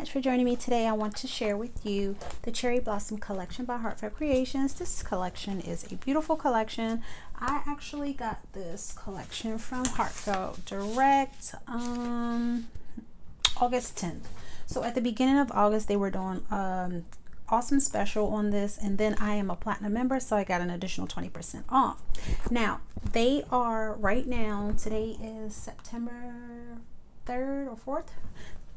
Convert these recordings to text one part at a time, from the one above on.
much for joining me today. I want to share with you the Cherry Blossom collection by Heartfelt Creations. This collection is a beautiful collection. I actually got this collection from Heartfelt direct August 10th. So at the beginning of August, they were doing awesome special on this, and then I am a platinum member, so I got an additional 20% off. Now they are right now, today is September 3rd or 4th.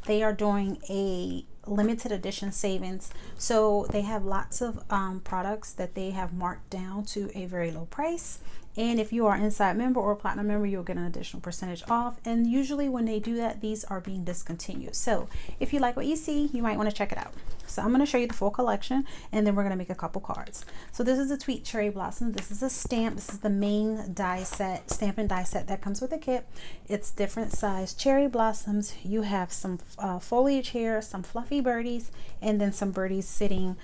They are doing a limited edition savings, so they have lots of products that they have marked down to a very low price, and if you are inside member or platinum member, you'll get an additional percentage off. And usually when they do that, these are being discontinued. So if you like what you see, you might want to check it out. So I'm going to show you the full collection, and then we're going to make a couple cards. So this is a Tweet Cherry Blossom. This is a stamp. This is the main die set, stamp and die set that comes with the kit. It's different size cherry blossoms. You have some foliage here, some fluffy birdies, and then some birdies sitting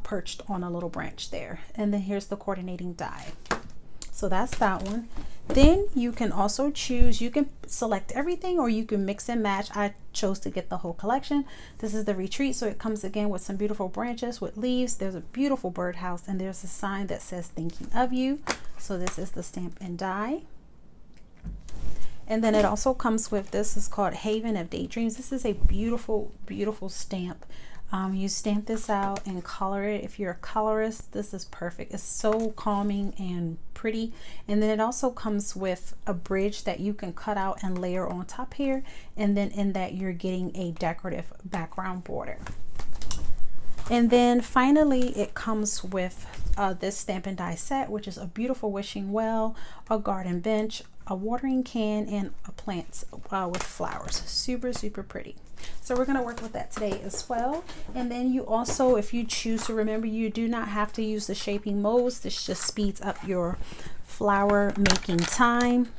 perched on a little branch there. And then here's the coordinating die. So that's that one. Then you can also choose, you can select everything or you can mix and match. I chose to get the whole collection. This is the retreat, so it comes again with some beautiful branches with leaves. There's a beautiful birdhouse, and there's a sign that says thinking of you. So this is the stamp and die. And then it also comes with, this is called Haven of Daydreams. This is a beautiful, beautiful stamp. You stamp this out and color it. If you're a colorist, this is perfect. It's so calming and pretty. And then it also comes with a bridge that you can cut out and layer on top here. And then in that, you're getting a decorative background border. And then finally, it comes with this stamp and die set, which is a beautiful wishing well, a garden bench, a watering can, and a plant with flowers. Super, super pretty. So we're going to work with that today as well. And then you also, if you choose to, remember, you do not have to use the shaping molds. This just speeds up your flower making time.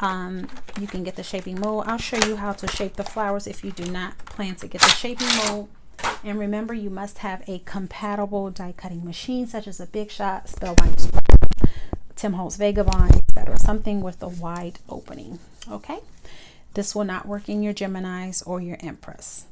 You can get the shaping mold. I'll show you how to shape the flowers if you do not plan to get the shaping mold. And remember, you must have a compatible die cutting machine, such as a Big Shot, Spellbinder, Tim Holtz Vagabond, etc. Something with a wide opening. Okay, this will not work in your Geminis or your Empress.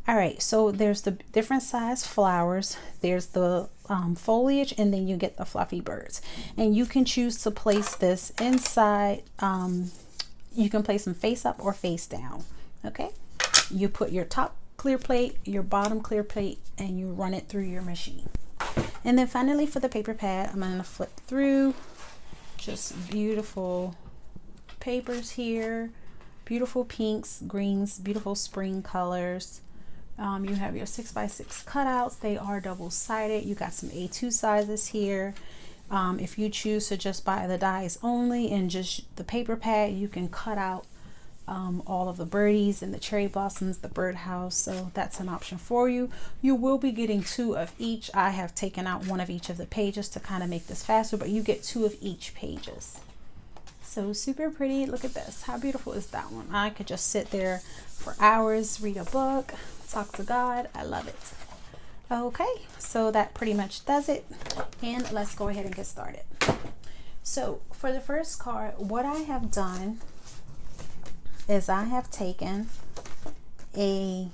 All right, so there's the different size flowers. There's the foliage, and then you get the fluffy birds. And you can choose to place this inside. You can place them face up or face down. Okay, you put your top clear plate, your bottom clear plate, and you run it through your machine. And then finally, for the paper pad, I'm going to flip through. Just beautiful papers here, beautiful pinks, greens, beautiful spring colors. You have your 6x6 cutouts. They are double-sided. You got some A2 sizes here. If you choose to just buy the dies only and just the paper pad, you can cut out all of the birdies and the cherry blossoms, the birdhouse. So that's an option for you. You will be getting 2 of each. I have taken out 1 of each of the pages to kind of make this faster, but you get 2 of each pages. So super pretty. Look at this. How beautiful is that one? I could just sit there for hours, read a book, talk to God. I love it. Okay, so that pretty much does it. And let's go ahead and get started. So for the first card, what I have done is I have taken a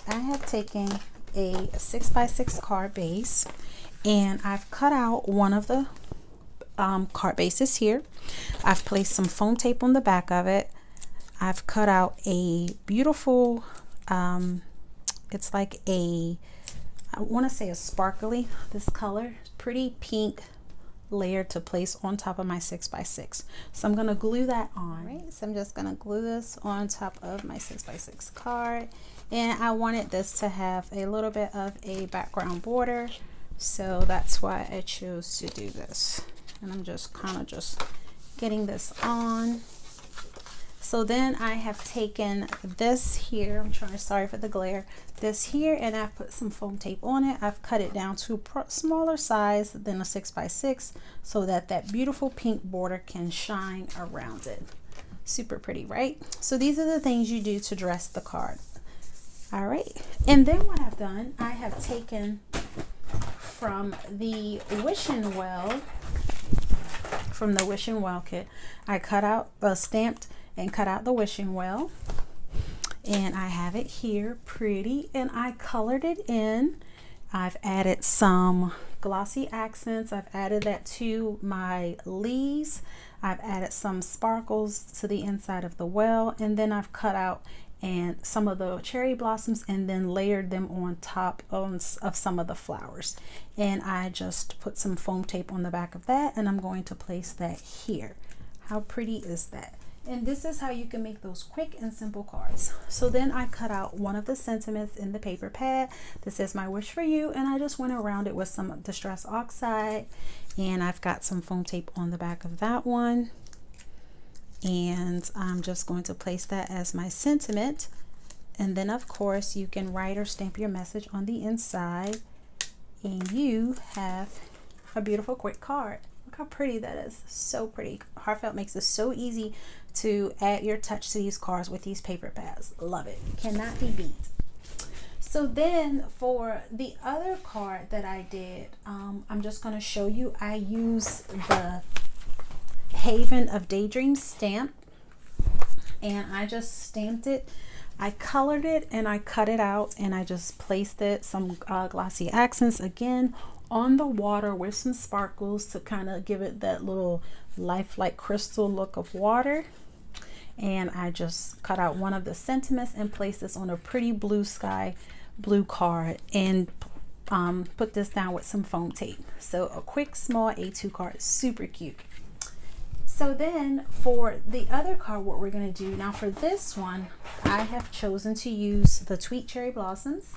6x6 card base, and I've cut out one of the card bases here. I've placed some foam tape on the back of it. I've cut out a beautiful it's like a, I want to say a sparkly, this color, pretty pink layer to place on top of my 6x6. So I'm going to glue that on. Right, so I'm just going to glue this on top of my 6x6 card, and I wanted this to have a little bit of a background border, so that's why I chose to do this. And I'm just kind of just getting this on. So then I have taken this here, sorry for the glare, this here, and I've put some foam tape on it. I've cut it down to a smaller size than a 6x6 so that that beautiful pink border can shine around it. Super pretty, right? So these are the things you do to dress the card. All right, and then what I've done, I have taken from the wishing well kit, I cut out, stamped and cut out the wishing well, and I have it here pretty, and I colored it in. I've added some glossy accents. I've added that to my leaves. I've added some sparkles to the inside of the well, and then I've cut out and some of the cherry blossoms and then layered them on top of some of the flowers. And I just put some foam tape on the back of that, and I'm going to place that here. How pretty is that? And this is how you can make those quick and simple cards. So then I cut out one of the sentiments in the paper pad. This is my wish for you, and I just went around it with some Distress Oxide, and I've got some foam tape on the back of that one. And I'm just going to place that as my sentiment. And then of course you can write or stamp your message on the inside, and you have a beautiful quick card. Look how pretty that is. So pretty. Heartfelt makes it so easy to add your touch to these cards with these paper pads. Love it. Cannot be beat. So then for the other card that I did, I'm just going to show you. I use the Haven of Daydream stamp, and I just stamped it. I colored it and I cut it out, and I just placed it some glossy accents again on the water with some sparkles to kind of give it that little lifelike crystal look of water. And I just cut out one of the sentiments and placed this on a pretty blue sky blue card, and put this down with some foam tape. So a quick small A2 card, super cute. So then for the other card, what we're going to do now, for this one I have chosen to use the Tweet Cherry Blossoms,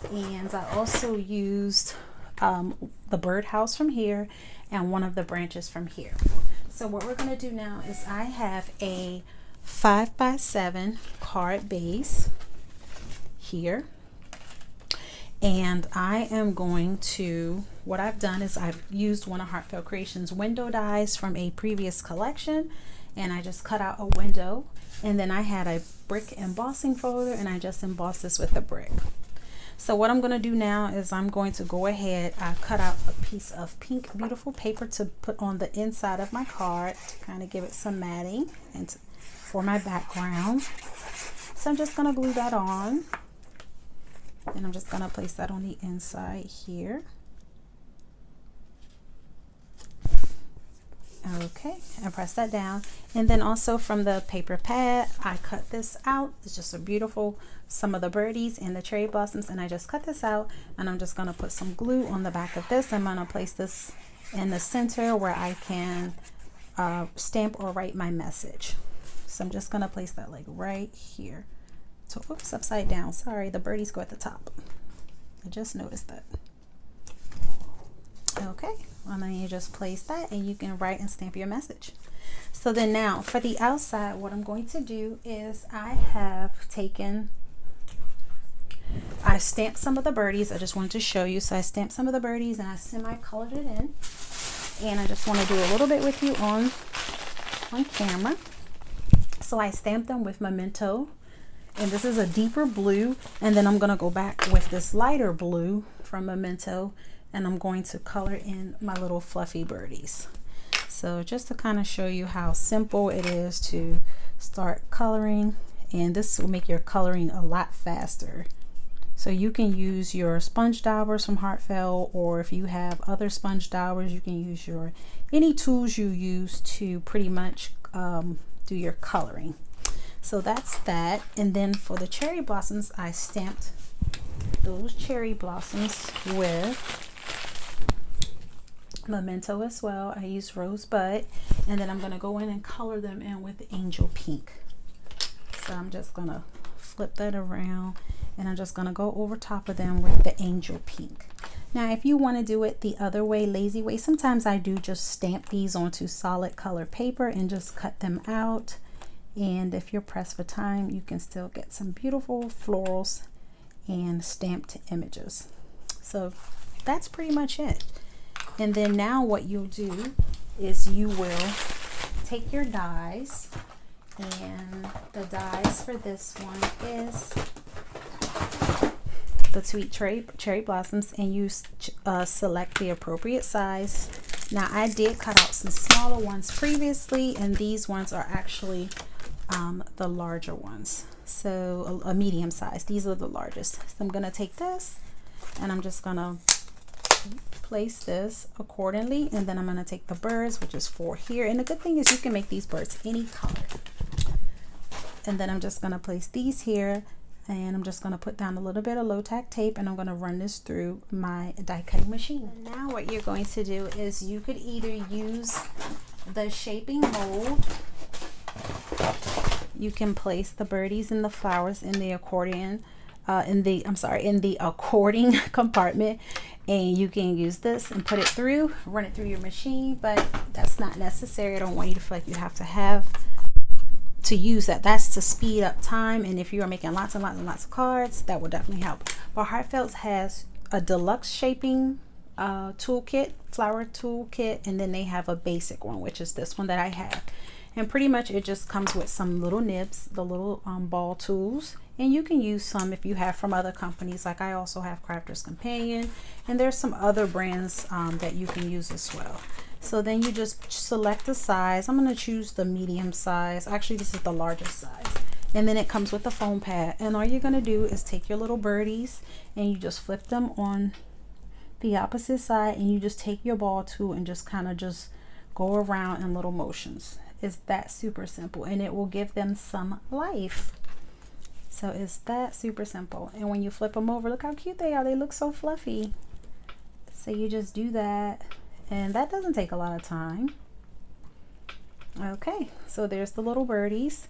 and I also used the birdhouse from here and one of the branches from here. So what we're going to do now is I have a 5x7 card base here, and I am going to, what I've done is I've used one of Heartfelt Creations window dies from a previous collection, and I just cut out a window, and then I had a brick embossing folder, and I just embossed this with a brick. So what I'm going to do now is I'm going to go ahead, I cut out a piece of pink beautiful paper to put on the inside of my card to kind of give it some matting and for my background. So I'm just going to glue that on, and I'm just going to place that on the inside here. Okay, and press that down. And then also from the paper pad, I cut this out. It's just a beautiful, some of the birdies and the cherry blossoms, and I just cut this out, and I'm just going to put some glue on the back of this. I'm going to place this in the center where I can stamp or write my message. So I'm just going to place that like right here. So oops, upside down, sorry, the birdies go at the top. I just noticed that. Okay, and then you just place that, and you can write and stamp your message. So then now for the outside, what I'm going to do is I have taken, I stamped some of the birdies. I just wanted to show you. So I stamped some of the birdies and I semi-colored it in, and I just want to do a little bit with you on camera. So I stamped them with Memento, and this is a deeper blue, and then I'm going to go back with this lighter blue from Memento, and I'm going to color in my little fluffy birdies. So just to kind of show you how simple it is to start coloring, and this will make your coloring a lot faster. So you can use your sponge daubers from Heartfelt, or if you have other sponge daubers, you can use your any tools you use to pretty much do your coloring. So that's that. And then for the cherry blossoms, I stamped those cherry blossoms with Memento as well. I used Rosebud, and then I'm going to go in and color them in with Angel Pink. So I'm just going to flip that around, and I'm just going to go over top of them with the Angel Pink. Now if you want to do it the other way, lazy way, sometimes I do just stamp these onto solid color paper and just cut them out. And if you're pressed for time, you can still get some beautiful florals and stamped images. So that's pretty much it. And then now what you'll do is you will take your dies, and the dies for this one is the Sweet Cherry Blossoms, and you select the appropriate size. Now I did cut out some smaller ones previously, and these ones are actually the larger ones. So a medium size. These are the largest. So I'm going to take this and I'm just going to place this accordingly, and then I'm going to take the birds, which is 4 here. And the good thing is you can make these birds any color. And then I'm just going to place these here, and I'm just going to put down a little bit of low tack tape, and I'm going to run this through my die cutting machine. And now what you're going to do is you could either use the shaping mold. You can place the birdies and the flowers in the accordion, in the according compartment, and you can use this and put it through, run it through your machine, but that's not necessary. I don't want you to feel like you have to use that. That's to speed up time, and if you are making lots and lots and lots of cards, that will definitely help. But Heartfelt has a deluxe shaping toolkit, flower toolkit, and then they have a basic one, which is this one that I have. And pretty much it just comes with some little nibs, the little ball tools, and you can use some if you have from other companies. Like I also have Crafter's Companion, and there's some other brands that you can use as well. So then you just select the size. I'm going to choose the medium size. Actually, this is the largest size. And then it comes with the foam pad. And all you're going to do is take your little birdies and you just flip them on the opposite side, and you just take your ball tool and just kind of just go around in little motions. It's that super simple, and it will give them some life. So it's that super simple. And when you flip them over, look how cute they are. They look so fluffy. So you just do that, and that doesn't take a lot of time. Okay, so there's the little birdies.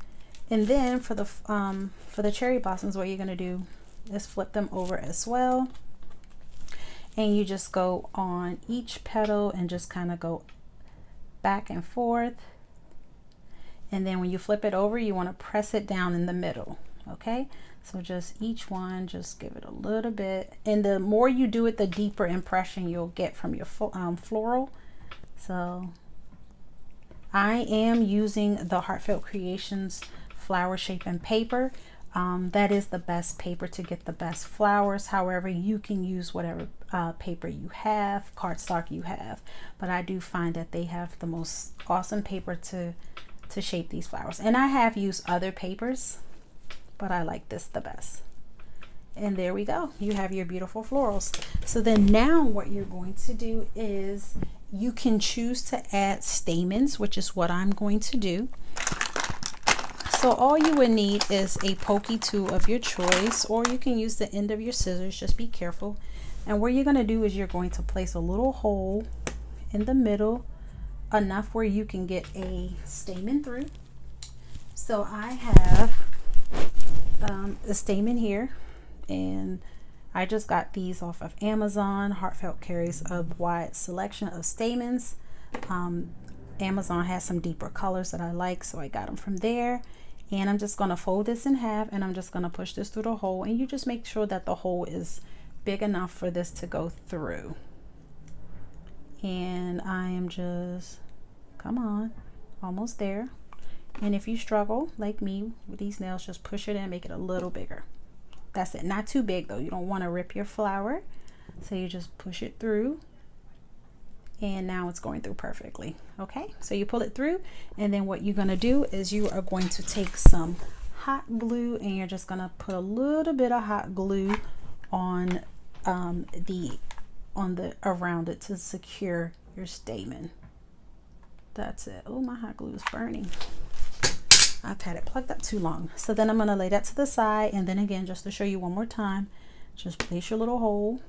And then for the cherry blossoms, what you're going to do is flip them over as well, and you just go on each petal and just kind of go back and forth. And then when you flip it over, you want to press it down in the middle. Okay, so just each one, just give it a little bit, and the more you do it, the deeper impression you'll get from your floral. So I am using the Heartfelt Creations flower shaping paper. That is the best paper to get the best flowers. However, you can use whatever paper you have, cardstock you have, but I do find that they have the most awesome paper to shape these flowers. And I have used other papers, but I like this the best. And there we go, you have your beautiful florals. So then now what you're going to do is you can choose to add stamens, which is what I'm going to do. So all you would need is a pokey tool of your choice, or you can use the end of your scissors. Just be careful. And what you're going to do is you're going to place a little hole in the middle, enough where you can get a stamen through. So I have a stamen here, and I just got these off of Amazon. Heartfelt carries a wide selection of stamens. Amazon has some deeper colors that I like, so I got them from there. And I'm just going to fold this in half, and I'm just going to push this through the hole, and you just make sure that the hole is big enough for this to go through. And I am just, come on, almost there. And if you struggle like me with these nails, just push it in, make it a little bigger. That's it. Not too big though. You don't want to rip your flower. So you just push it through, and now it's going through perfectly. Okay, so you pull it through, and then what you're going to do is you are going to take some hot glue, and you're just going to put a little bit of hot glue on around it to secure your stamen. That's it. Oh, my hot glue is burning. I've had it plugged up too long. So then I'm going to lay that to the side, and then again, just to show you one more time, just place your little hole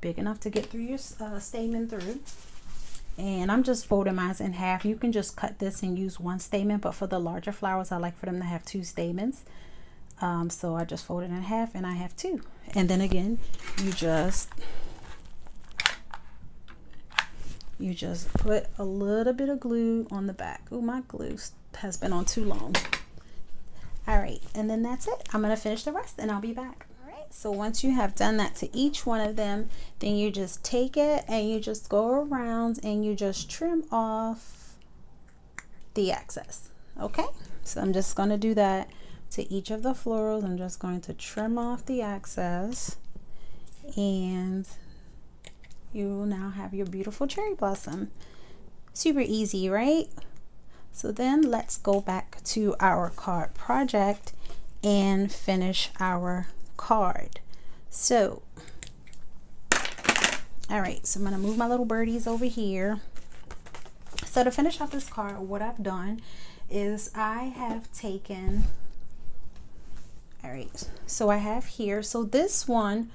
big enough to get through your stamen through. And I'm just folding mine in half. You can just cut this and use one stamen, but for the larger flowers, I like for them to have 2 stamens. So I just fold it in half, and I have 2. And then again, you just put a little bit of glue on the back. Oh, my glue has been on too long. All right, and then that's it. I'm going to finish the rest, and I'll be back. All right, so once you have done that to each one of them, then you just take it and you just go around and you just trim off the excess. Okay, so I'm just going to do that to each of the florals. I'm just going to trim off the excess, and you will now have your beautiful cherry blossom. Super easy, right? So then let's go back to our card project and finish our card. So, all right, so I'm gonna move my little birdies over here. So to finish off this card, what I've done is I have taken, all right, so I have here, so this one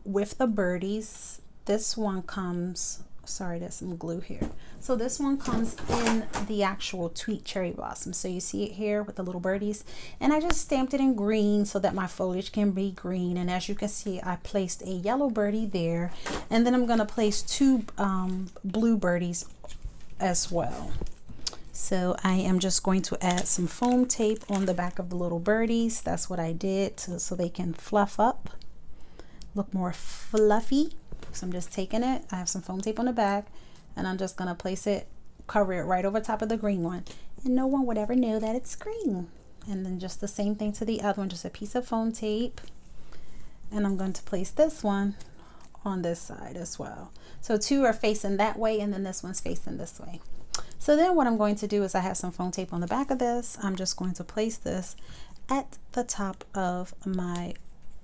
with the birdies, this one comes, sorry, there's some glue here. So this one comes in the actual tweet cherry blossom. So you see it here with the little birdies, and I just stamped it in green so that my foliage can be green. And as you can see, I placed a yellow birdie there, and then I'm going to place two blue birdies as well. So I am just going to add some foam tape on the back of the little birdies. That's what I did so they can fluff up, look more fluffy. So I'm just taking it, I have some foam tape on the back, and I'm just gonna place it, cover it right over top of the green one, and no one would ever know that it's green. And then just the same thing to the other one, just a piece of foam tape, and I'm going to place this one on this side as well. So two are facing that way, and then this one's facing this way. So then what I'm going to do is I have some foam tape on the back of this. I'm just going to place this at the top of my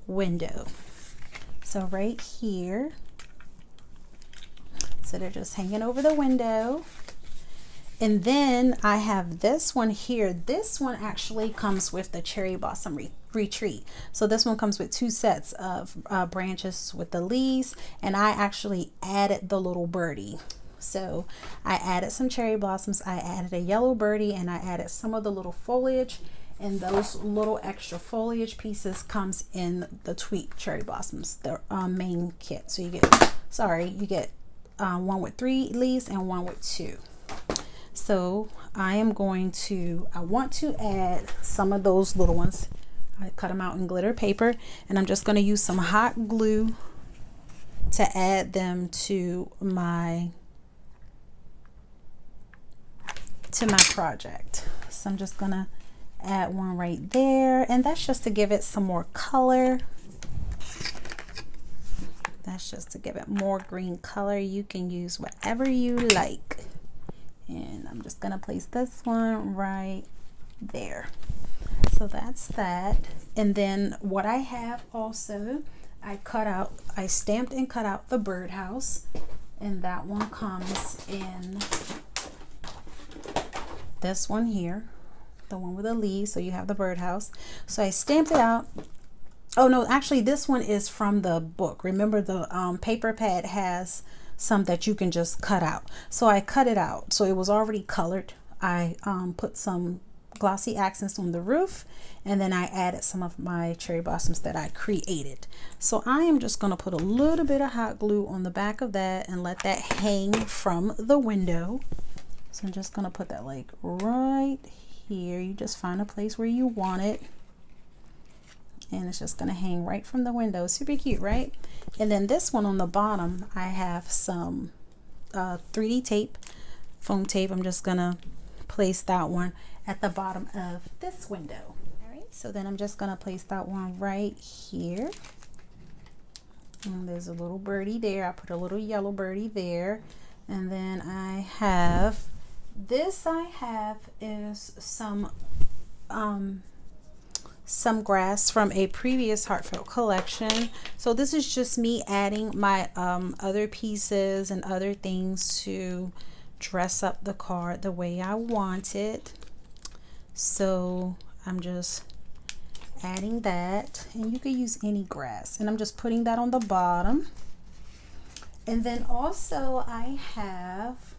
window. So right here. So they're just hanging over the window. And then I have this one here. This one actually comes with the cherry blossom retreat. So this one comes with two sets of branches with the leaves, and I actually added the little birdie. So I added some cherry blossoms, I added a yellow birdie, and I added some of the little foliage, and those little extra foliage pieces comes in the tweet cherry blossoms, the main kit. So you get, you get one with 3 leaves and one with 2. So I want to add some of those little ones. I cut them out in glitter paper, and I'm just going to use some hot glue to add them to my project. So I'm just going to add one right there, and that's just to give it some more color. That's just to give it more green color. You can use whatever you like. And I'm just gonna place this one right there. So that's that. And then what I have also, I stamped and cut out the birdhouse, and that one comes in this one here, the one with the leaves. So you have the birdhouse. So I stamped it out. Oh no, actually this one is from the book. Remember, the paper pad has some that you can just cut out. So I cut it out. So it was already colored. I put some glossy accents on the roof, and then I added some of my cherry blossoms that I created. So I am just going to put a little bit of hot glue on the back of that and let that hang from the window. So I'm just going to put that like right here. You just find a place where you want it, and it's just going to hang right from the window. Super cute, right? And then this one on the bottom, I have some 3D tape, foam tape. I'm just going to place that one at the bottom of this window. All right, so then I'm just going to place that one right here. And there's a little birdie there. I put a little yellow birdie there. And then I have this. I have is some grass from a previous Heartfelt collection. So this is just me adding my other pieces and other things to dress up the card the way I want it. So I'm just adding that, and you can use any grass, and I'm just putting that on the bottom. And then also I have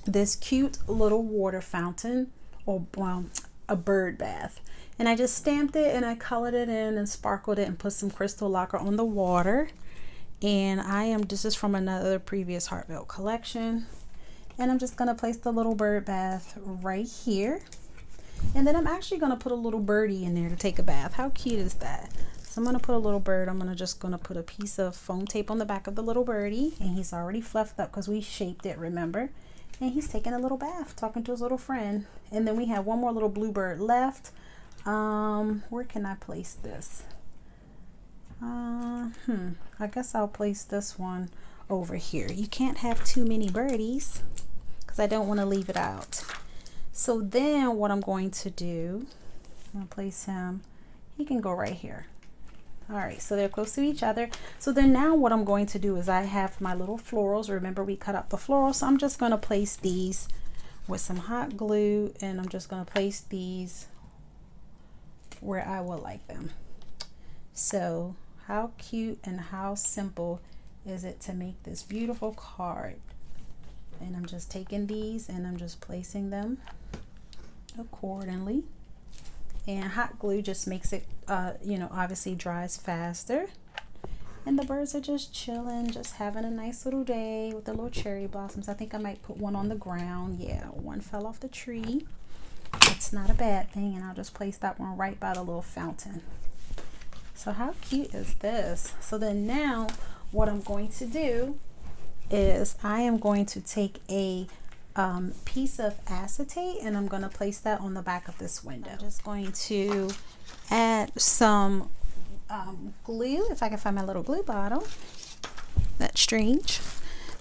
this cute little water fountain, or a bird bath, and I just stamped it and I colored it in and sparkled it and put some crystal lacquer on the water. And this is from another previous Heartfelt collection, and I'm just going to place the little bird bath right here. And then I'm actually going to put a little birdie in there to take a bath. How cute is that? So I'm going to put a little bird. I'm just going to put a piece of foam tape on the back of the little birdie, and he's already fluffed up because we shaped it, remember? And he's taking a little bath, talking to his little friend. And then we have one more little bluebird left. Where can I place this? I guess I'll place this one over here. You can't have too many birdies, because I don't want to leave it out. So then what I'm going to do, I'm going to place him, he can go right here. All right, so they're close to each other. So then now what I'm going to do is I have my little florals. Remember, we cut out the florals, so I'm just going to place these with some hot glue, and I'm just going to place these where I would like them. So how cute and how simple is it to make this beautiful card? And I'm just taking these and I'm just placing them accordingly. And hot glue just makes it, you know, obviously dries faster. And the birds are just chilling, just having a nice little day with the little cherry blossoms. I think I might put one on the ground. Yeah, one fell off the tree. It's not a bad thing. And I'll just place that one right by the little fountain. So how cute is this? So then now what I'm going to do is I am going to take a piece of acetate and I'm going to place that on the back of this window. I'm just going to add some glue, if I can find my little glue bottle. That's strange.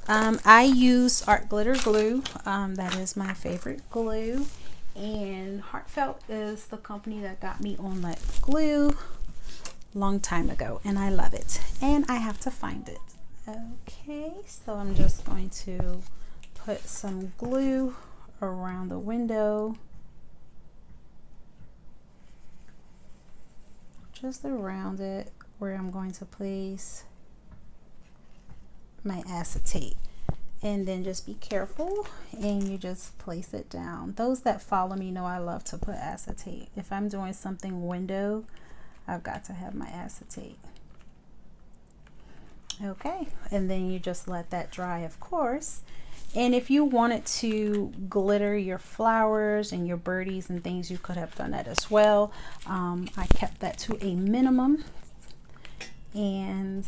I use art glitter glue. That is my favorite glue, and Heartfelt is the company that got me on that glue long time ago, and I love it, and I have to find it. Okay, so I'm just going to put some glue around the window, just around it, where I'm going to place my acetate. And then just be careful and you just place it down. Those that follow me know I love to put acetate. If I'm doing something window, I've got to have my acetate. Okay, and then you just let that dry, of course. And if you wanted to glitter your flowers and your birdies and things, you could have done that as well. I kept that to a minimum, and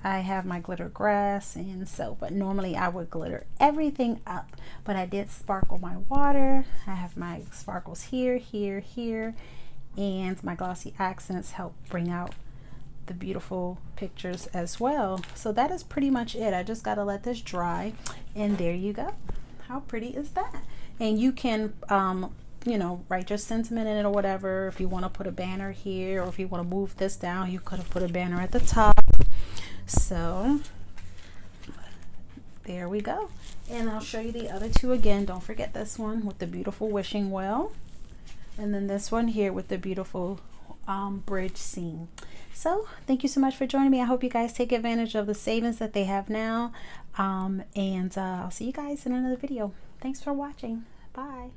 I have my glitter grass, and so, but normally I would glitter everything up, but I did sparkle my water. I have my sparkles here, here, here, and my glossy accents help bring out the beautiful pictures as well. So that is pretty much it. I just got to let this dry, and there you go. How pretty is that? And you can you know, write your sentiment in it or whatever. If you want to put a banner here, or if you want to move this down, you could have put a banner at the top. So there we go. And I'll show you the other two again. Don't forget this one with the beautiful wishing well, and then this one here with the beautiful bridge scene. So thank you so much for joining me. I hope you guys take advantage of the savings that they have now, and I'll see you guys in another video. Thanks for watching. Bye.